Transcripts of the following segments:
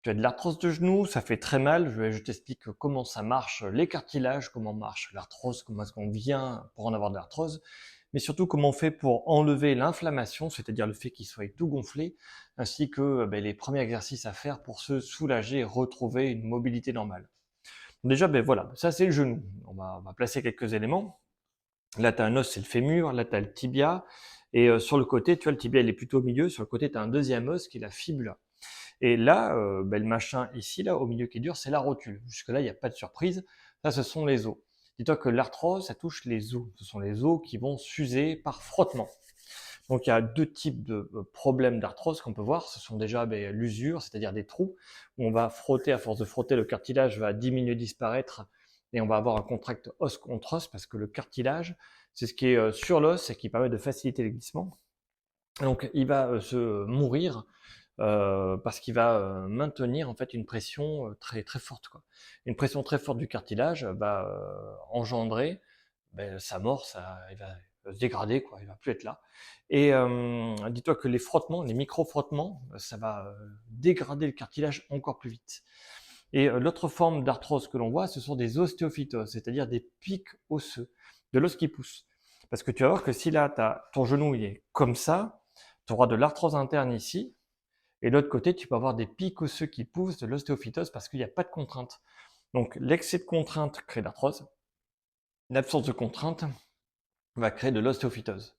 Tu as de l'arthrose de genou, ça fait très mal. Je t'explique comment ça marche, les cartilages, comment marche l'arthrose, comment est-ce qu'on vient pour en avoir de l'arthrose, mais surtout comment on fait pour enlever l'inflammation, c'est-à-dire le fait qu'il soit tout gonflé, ainsi que les premiers exercices à faire pour se soulager et retrouver une mobilité normale. Déjà, voilà, ça c'est le genou. On va placer quelques éléments. Là, tu as un os, c'est le fémur, là, tu as le tibia, et sur le côté, tu vois, le tibia, il est plutôt au milieu, sur le côté, tu as un deuxième os qui est la fibula. Et là, le machin ici, là, au milieu qui est dur, c'est la rotule. Jusque-là, il n'y a pas de surprise. Ça, ce sont les os. Dis-toi que l'arthrose, ça touche les os. Ce sont les os qui vont s'user par frottement. Donc, il y a deux types de problèmes d'arthrose qu'on peut voir. Ce sont déjà l'usure, c'est-à-dire des trous, où on va frotter, à force de frotter, le cartilage va diminuer, disparaître, et on va avoir un contract os contre os, parce que le cartilage, c'est ce qui est sur l'os et qui permet de faciliter les glissements. Donc, il va se mourir parce qu'il va maintenir en fait une pression très très forte, quoi. Une pression très forte du cartilage va engendrer sa mort, il va se dégrader, quoi, il va plus être là. Et dis-toi que les frottements, les micro-frottements, ça va dégrader le cartilage encore plus vite. Et l'autre forme d'arthrose que l'on voit, ce sont des ostéophytoses, c'est-à-dire des pics osseux, de l'os qui pousse. Parce que tu vas voir que si là, ton genou il est comme ça, tu auras de l'arthrose interne ici, et de l'autre côté, tu peux avoir des pics osseux qui poussent, de l'ostéophytose, parce qu'il n'y a pas de contrainte. Donc l'excès de contrainte crée l'arthrose, l'absence de contrainte va créer de l'ostéophytose.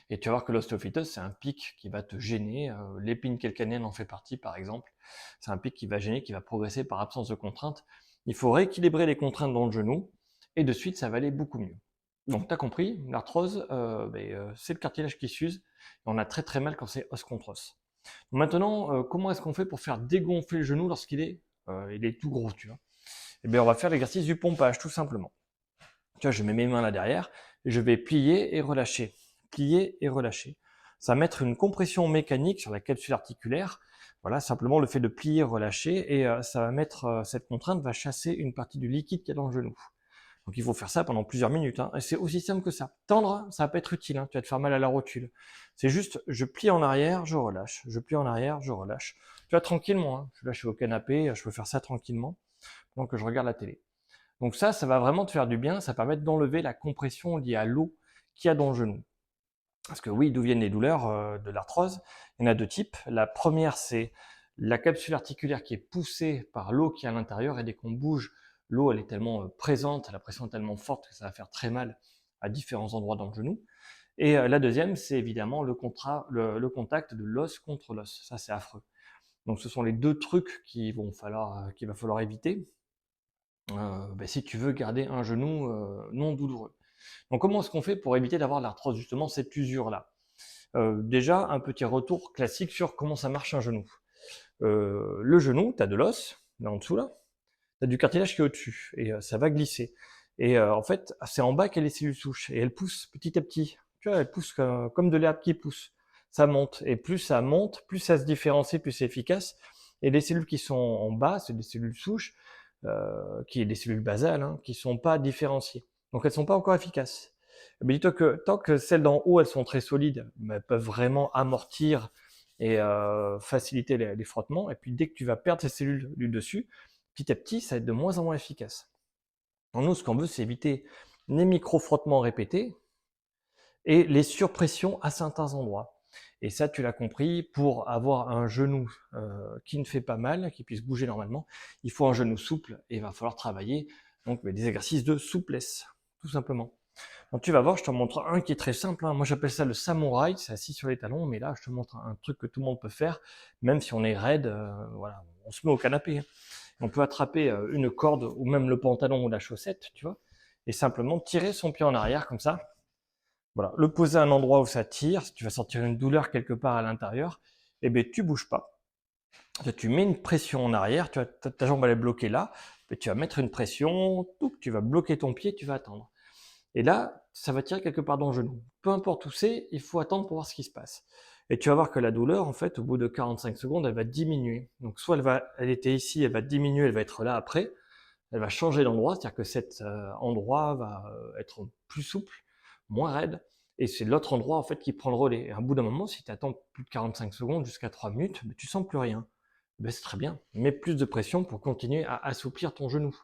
Et tu vas voir que l'ostéophytose, c'est un pic qui va te gêner. L'épine calcanéenne en fait partie, par exemple. C'est un pic qui va gêner, qui va progresser par absence de contrainte. Il faut rééquilibrer les contraintes dans le genou, et de suite, ça va aller beaucoup mieux. Donc, tu as compris, l'arthrose, c'est le cartilage qui s'use, et on a très très mal quand c'est os contre os. Maintenant, comment est-ce qu'on fait pour faire dégonfler le genou lorsqu'il est tout gros, tu vois? Eh bien, on va faire l'exercice du pompage, tout simplement. Tu vois, je mets mes mains là derrière, et je vais plier et relâcher. Plier et relâcher. Ça va mettre une compression mécanique sur la capsule articulaire. Voilà, simplement le fait de plier, relâcher, et ça va mettre, cette contrainte va chasser une partie du liquide qu'il y a dans le genou. Donc il faut faire ça pendant plusieurs minutes, hein. Et c'est aussi simple que ça. Tendre, ça va pas être utile, hein. Tu vas te faire mal à la rotule. C'est juste, je plie en arrière, je relâche. Je plie en arrière, je relâche. Tu vois, tranquillement, hein. Là, je suis au canapé, je peux faire ça tranquillement pendant que je regarde la télé. Donc ça va vraiment te faire du bien. Ça permet d'enlever la compression liée à l'eau qu'il y a dans le genou. Parce que oui, d'où viennent les douleurs de l'arthrose? Il y en a deux types. La première, c'est la capsule articulaire qui est poussée par l'eau qui est à l'intérieur, et dès qu'on bouge, l'eau elle est tellement présente, la pression est tellement forte que ça va faire très mal à différents endroits dans le genou. Et la deuxième, c'est évidemment le contact de l'os contre l'os. Ça, c'est affreux. Donc ce sont les deux trucs qu'il va falloir éviter si tu veux garder un genou non douloureux. Donc comment est-ce qu'on fait pour éviter d'avoir l'arthrose, justement, cette usure-là? Déjà, un petit retour classique sur comment ça marche un genou. Le genou, tu as de l'os, là en dessous, là, tu as du cartilage qui est au-dessus, et ça va glisser. Et en fait, c'est en bas qu'il y a les cellules souches, et elles poussent petit à petit. Tu vois, elles poussent comme de l'herbe qui pousse. Ça monte, et plus ça monte, plus ça se différencie, plus c'est efficace. Et les cellules qui sont en bas, c'est des cellules souches, qui est des cellules basales, hein, qui sont pas différenciées. Donc elles sont pas encore efficaces. Mais dis-toi que tant que celles d'en haut, elles sont très solides, elles peuvent vraiment amortir et faciliter les frottements. Et puis dès que tu vas perdre ces cellules du dessus, petit à petit, ça va être de moins en moins efficace. Donc nous, ce qu'on veut, c'est éviter les micro-frottements répétés et les surpressions à certains endroits. Et ça, tu l'as compris, pour avoir un genou qui ne fait pas mal, qui puisse bouger normalement, il faut un genou souple, et il va falloir travailler donc des exercices de souplesse, tout simplement. Donc tu vas voir, je te montre un qui est très simple, hein. Moi j'appelle ça le samouraï, c'est assis sur les talons, mais là je te montre un truc que tout le monde peut faire, même si on est raide, voilà, on se met au canapé, hein. On peut attraper une corde ou même le pantalon ou la chaussette, tu vois, et simplement tirer son pied en arrière comme ça. Voilà, le poser à un endroit où ça tire. Si tu vas sentir une douleur quelque part à l'intérieur, eh bien tu bouges pas. Tu mets une pression en arrière, ta jambe elle est bloquée là, et tu vas mettre une pression, tu vas bloquer ton pied, tu vas attendre. Et là, ça va tirer quelque part dans le genou. Peu importe où c'est, il faut attendre pour voir ce qui se passe. Et tu vas voir que la douleur, en fait, au bout de 45 secondes, elle va diminuer. Donc soit elle était ici, elle va diminuer, elle va être là après, elle va changer d'endroit, c'est-à-dire que cet endroit va être plus souple, moins raide, et c'est l'autre endroit en fait qui prend le relais. Et à bout d'un moment, si tu attends plus de 45 secondes jusqu'à 3 minutes, mais tu sens plus rien. Ben, c'est très bien. Mets plus de pression pour continuer à assouplir ton genou.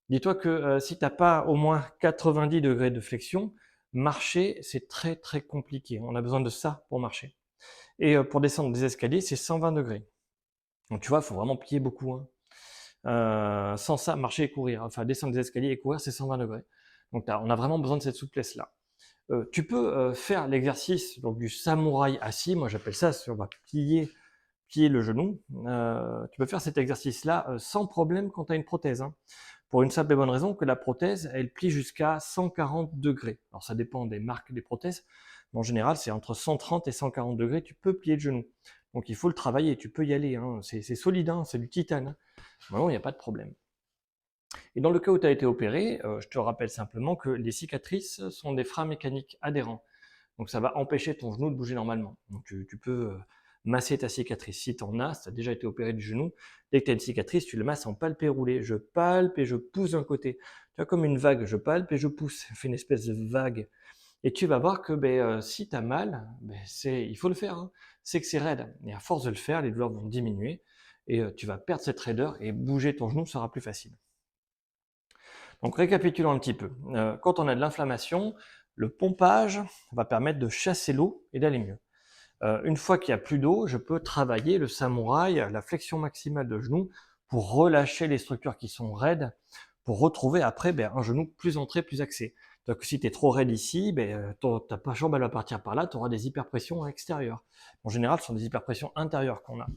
Dis-toi que si tu n'as pas au moins 90 degrés de flexion, marcher, c'est très très compliqué. On a besoin de ça pour marcher. Et pour descendre des escaliers, c'est 120 degrés. Donc tu vois, il faut vraiment plier beaucoup, hein. Sans ça, marcher et courir, enfin descendre des escaliers et courir, c'est 120 degrés. Donc on a vraiment besoin de cette souplesse-là. Tu peux faire l'exercice donc du samouraï assis, moi j'appelle ça, on va plier le genou. Tu peux faire cet exercice-là sans problème quand tu as une prothèse, hein. Pour une simple et bonne raison que la prothèse, elle plie jusqu'à 140 degrés. Alors ça dépend des marques des prothèses, mais en général c'est entre 130 et 140 degrés, tu peux plier le genou. Donc il faut le travailler, tu peux y aller, hein. C'est solide, hein, c'est du titane, hein. Vraiment, il n'y a pas de problème. Et dans le cas où tu as été opéré, je te rappelle simplement que les cicatrices sont des freins mécaniques adhérents. Donc ça va empêcher ton genou de bouger normalement. Donc tu peux masser ta cicatrice. Si tu en as, si tu as déjà été opéré du genou, dès que tu as une cicatrice, tu le masses en palpé roulé. Je palpe et je pousse d'un côté. Tu vois, comme une vague, je palpe et je pousse. Ça fait une espèce de vague. Et tu vas voir que si tu as mal, il faut le faire, hein. C'est que c'est raide. Et à force de le faire, les douleurs vont diminuer et tu vas perdre cette raideur et bouger ton genou sera plus facile. Donc récapitulons un petit peu. Quand on a de l'inflammation, le pompage va permettre de chasser l'eau et d'aller mieux. Une fois qu'il n'y a plus d'eau, je peux travailler le samouraï, la flexion maximale de genou, pour relâcher les structures qui sont raides, pour retrouver après un genou plus entré, plus axé. Donc si tu es trop raide ici, ta jambe elle va partir par là, tu auras des hyperpressions extérieures. En général, ce sont des hyperpressions intérieures qu'on a.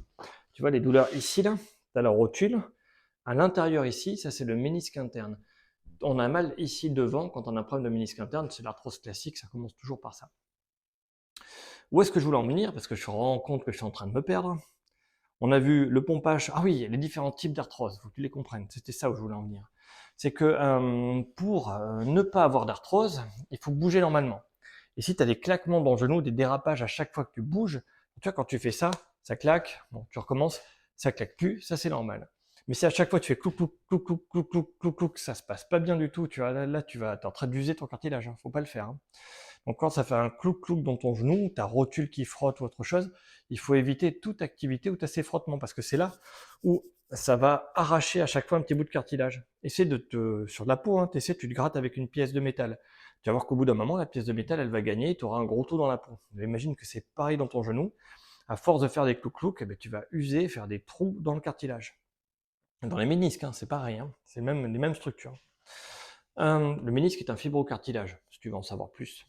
Tu vois les douleurs ici, là, tu as la rotule. À l'intérieur ici, ça c'est le ménisque interne. On a mal ici devant, quand on a un problème de ménisque interne, c'est l'arthrose classique, ça commence toujours par ça. Où est-ce que je voulais en venir? Parce que je me rends compte que je suis en train de me perdre. On a vu le pompage. Ah oui, les différents types d'arthrose, il faut que tu les comprennes. C'était ça où je voulais en venir. C'est que pour ne pas avoir d'arthrose, il faut bouger normalement. Et si tu as des claquements dans le genou, des dérapages à chaque fois que tu bouges, tu vois, quand tu fais ça, ça claque, bon, tu recommences, ça claque plus, ça c'est normal. Mais si à chaque fois tu fais clouc, clouc, clouc, clouc, clouc, clouc, clouc, clouc, ça se passe pas bien du tout, tu vois, là tu vas, t'es en train d'user ton cartilage, hein, faut pas le faire, hein. Donc quand ça fait un clouc-clouc dans ton genou, ta rotule qui frotte ou autre chose, il faut éviter toute activité où tu as ces frottements, parce que c'est là où ça va arracher à chaque fois un petit bout de cartilage. Essaie sur de la peau, hein, tu te grattes avec une pièce de métal. Tu vas voir qu'au bout d'un moment, la pièce de métal, elle va gagner, et tu auras un gros trou dans la peau. Imagine que c'est pareil dans ton genou. À force de faire des clouc-clouc, tu vas user, faire des trous dans le cartilage. Dans les ménisques, hein, c'est pareil, hein, c'est même les mêmes structures. Le ménisque est un fibrocartilage, si tu veux en savoir plus.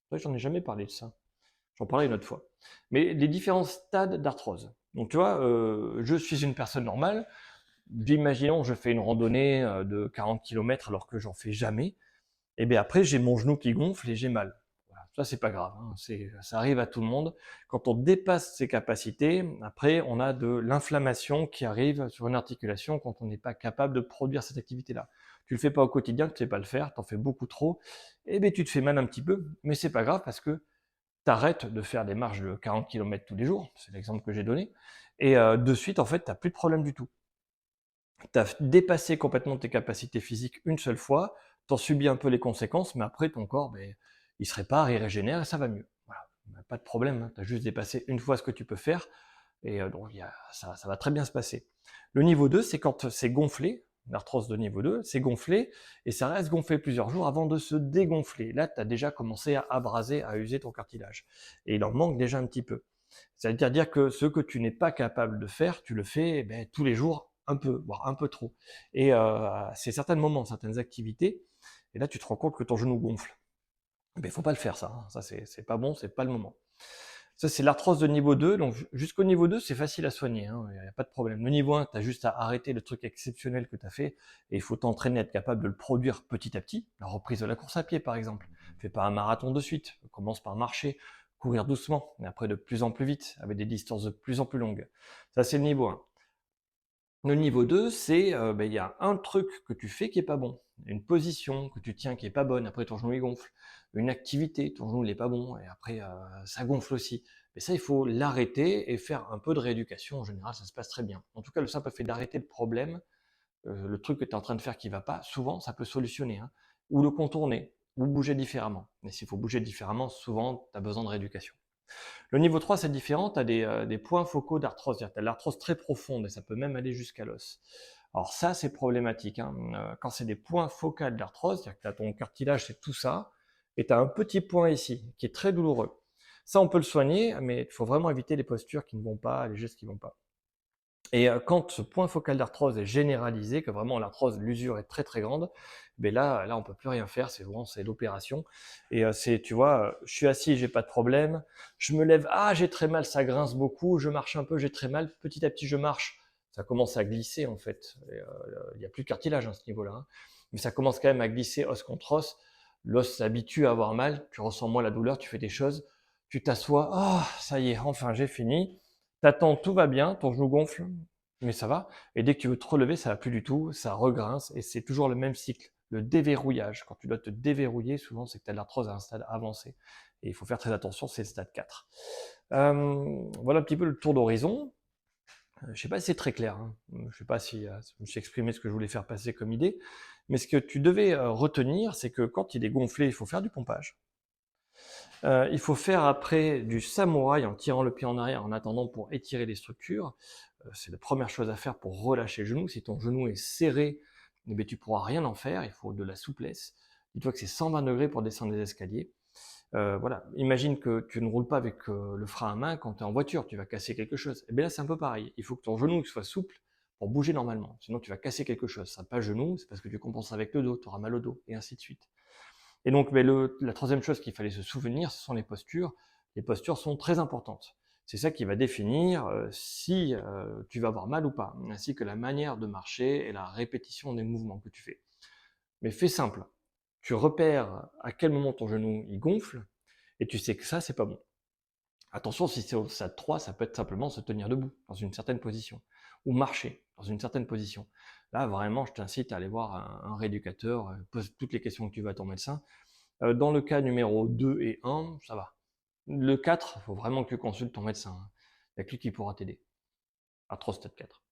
Ouais, j'en ai jamais parlé de ça. J'en parlerai une autre fois. Mais les différents stades d'arthrose. Donc tu vois, je suis une personne normale. Imaginons je fais une randonnée de 40 km alors que j'en fais jamais. Et bien après, j'ai mon genou qui gonfle et j'ai mal. Voilà. Ça, c'est pas grave, hein. Ça arrive à tout le monde. Quand on dépasse ses capacités, après, on a de l'inflammation qui arrive sur une articulation quand on n'est pas capable de produire cette activité-là. Tu le fais pas au quotidien, tu ne sais pas le faire, tu en fais beaucoup trop, et bien tu te fais mal un petit peu, mais c'est pas grave parce que tu arrêtes de faire des marches de 40 km tous les jours, c'est l'exemple que j'ai donné, et de suite, en fait, tu n'as plus de problème du tout. Tu as dépassé complètement tes capacités physiques une seule fois, tu en subis un peu les conséquences, mais après, ton corps, il se répare, il régénère et ça va mieux. Voilà. Pas de problème, hein. Tu as juste dépassé une fois ce que tu peux faire, et donc ça va très bien se passer. Le niveau 2, c'est quand c'est gonflé, l'arthrose de niveau 2, c'est gonflé, et ça reste gonflé plusieurs jours avant de se dégonfler. Là, tu as déjà commencé à abraser, à user ton cartilage. Et il en manque déjà un petit peu. C'est-à-dire que ce que tu n'es pas capable de faire, tu le fais tous les jours un peu, voire un peu trop. Et c'est certains moments, certaines activités, et là tu te rends compte que ton genou gonfle. Mais il faut pas le faire ça, hein. Ça c'est pas bon, c'est pas le moment. Ça c'est l'arthrose de niveau 2, donc jusqu'au niveau 2 c'est facile à soigner, hein, il n'y a pas de problème. Le niveau 1, tu as juste à arrêter le truc exceptionnel que tu as fait, et il faut t'entraîner à être capable de le produire petit à petit. La reprise de la course à pied par exemple. Fais pas un marathon de suite, commence par marcher, courir doucement, mais après de plus en plus vite, avec des distances de plus en plus longues. Ça c'est le niveau 1. Le niveau 2, c'est il y a un truc que tu fais qui est pas bon, une position que tu tiens qui est pas bonne, après ton genou il gonfle, une activité, ton genou il est pas bon, et après ça gonfle aussi. Mais ça, il faut l'arrêter et faire un peu de rééducation. En général, ça se passe très bien. En tout cas, le simple fait d'arrêter le problème, le truc que tu es en train de faire qui va pas, souvent ça peut solutionner, hein. Ou le contourner, ou bouger différemment. Mais s'il faut bouger différemment, souvent tu as besoin de rééducation. Le niveau 3, c'est différent, tu as des points focaux d'arthrose, c'est-à-dire tu as l'arthrose très profonde et ça peut même aller jusqu'à l'os. Alors ça, c'est problématique, hein. Quand c'est des points focaux d'arthrose, c'est-à-dire que tu as ton cartilage, c'est tout ça, et tu as un petit point ici, qui est très douloureux. Ça, on peut le soigner, mais il faut vraiment éviter les postures qui ne vont pas, les gestes qui ne vont pas. Et quand ce point focal d'arthrose est généralisé, que vraiment l'arthrose, l'usure est très très grande, ben là on peut plus rien faire, c'est l'opération. Et c'est, tu vois, je suis assis, j'ai pas de problème, je me lève, ah j'ai très mal, ça grince beaucoup, je marche un peu, j'ai très mal, petit à petit je marche, ça commence à glisser en fait. Il y a plus de cartilage à ce niveau-là, hein. Mais ça commence quand même à glisser os contre os, l'os s'habitue à avoir mal, tu ressens moins la douleur, tu fais des choses, tu t'assois, ah ça y est, enfin j'ai fini. T'attends, tout va bien, ton genou gonfle, mais ça va. Et dès que tu veux te relever, ça va plus du tout, ça regrince, et c'est toujours le même cycle. Le déverrouillage. Quand tu dois te déverrouiller, souvent, c'est que tu as de l'arthrose à un stade avancé. Et il faut faire très attention, c'est le stade 4. Voilà un petit peu le tour d'horizon. Je sais pas si c'est très clair, hein. Je sais pas si je me suis exprimé ce que je voulais faire passer comme idée. Mais ce que tu devais retenir, c'est que quand il est gonflé, il faut faire du pompage. Il faut faire après du samouraï en tirant le pied en arrière en attendant pour étirer les structures. C'est la première chose à faire pour relâcher le genou. Si ton genou est serré, eh bien, tu pourras rien en faire, il faut de la souplesse. Dis-toi que c'est 120 degrés pour descendre les escaliers. Voilà. Imagine que tu ne roules pas avec le frein à main quand tu es en voiture, tu vas casser quelque chose. Et bien là, c'est un peu pareil. Il faut que ton genou soit souple pour bouger normalement. Sinon, tu vas casser quelque chose. Ça pas genou, c'est parce que tu compenses avec le dos, tu auras mal au dos, et ainsi de suite. Et donc, mais la troisième chose qu'il fallait se souvenir, ce sont les postures. Les postures sont très importantes. C'est ça qui va définir si tu vas avoir mal ou pas, ainsi que la manière de marcher et la répétition des mouvements que tu fais. Mais fais simple. Tu repères à quel moment ton genou il gonfle et tu sais que ça, c'est pas bon. Attention, si c'est au stade 3, ça peut être simplement se tenir debout dans une certaine position ou marcher dans une certaine position. Là, vraiment, je t'incite à aller voir un rééducateur, pose toutes les questions que tu veux à ton médecin. Dans le cas numéro 2 et 1, ça va. Le 4, il faut vraiment que tu consultes ton médecin, hein. Il n'y a que lui qui pourra t'aider. Arthrose stade 4.